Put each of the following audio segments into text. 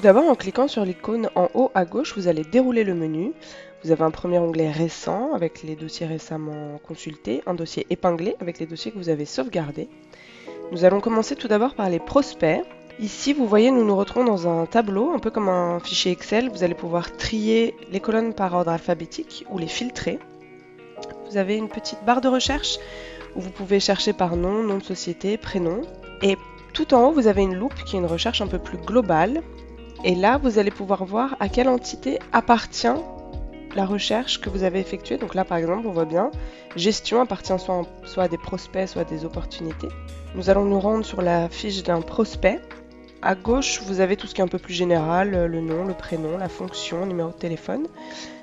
Tout d'abord, en cliquant sur l'icône en haut à gauche, vous allez dérouler le menu. Vous avez un premier onglet récent avec les dossiers récemment consultés, un dossier épinglé avec les dossiers que vous avez sauvegardés. Nous allons commencer tout d'abord par les prospects. Ici, vous voyez, nous nous retrouvons dans un tableau, un peu comme un fichier Excel. Vous allez pouvoir trier les colonnes par ordre alphabétique ou les filtrer. Vous avez une petite barre de recherche où vous pouvez chercher par nom, nom de société, prénom. Et tout en haut, vous avez une loupe qui est une recherche un peu plus globale. Et là, vous allez pouvoir voir à quelle entité appartient la recherche que vous avez effectuée. Donc là, par exemple, on voit bien, gestion appartient soit à des prospects, soit à des opportunités. Nous allons nous rendre sur la fiche d'un prospect. À gauche, vous avez tout ce qui est un peu plus général, le nom, le prénom, la fonction, le numéro de téléphone,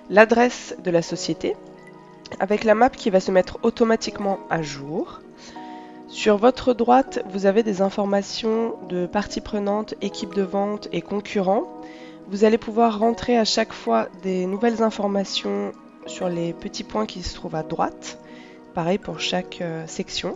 l'adresse de la société, avec la map qui va se mettre automatiquement à jour. Sur votre droite, vous avez des informations de parties prenantes, équipe de vente et concurrents. Vous allez pouvoir rentrer à chaque fois des nouvelles informations sur les petits points qui se trouvent à droite. Pareil pour chaque section.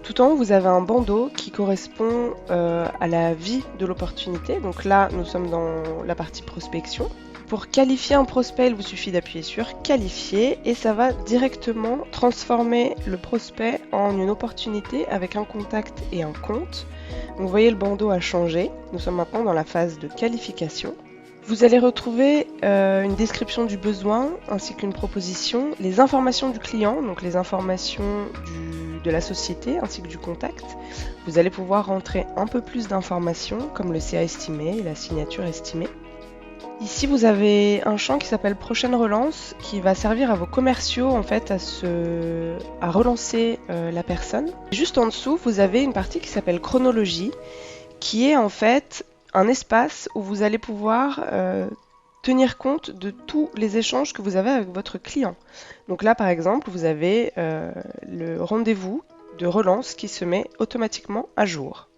Tout en haut, vous avez un bandeau qui correspond à la vie de l'opportunité. Donc là, nous sommes dans la partie prospection. Pour qualifier un prospect, il vous suffit d'appuyer sur qualifier et ça va directement transformer le prospect en une opportunité avec un contact et un compte. Vous voyez, le bandeau a changé. Nous sommes maintenant dans la phase de qualification. Vous allez retrouver une description du besoin ainsi qu'une proposition, les informations du client, donc les informations de la société ainsi que du contact. Vous allez pouvoir rentrer un peu plus d'informations comme le CA estimé et la signature estimée. Ici, vous avez un champ qui s'appelle prochaine relance qui va servir à vos commerciaux en fait à relancer la personne. Juste en dessous, vous avez une partie qui s'appelle chronologie qui est en fait un espace où vous allez pouvoir tenir compte de tous les échanges que vous avez avec votre client. Donc là, par exemple, vous avez le rendez-vous de relance qui se met automatiquement à jour.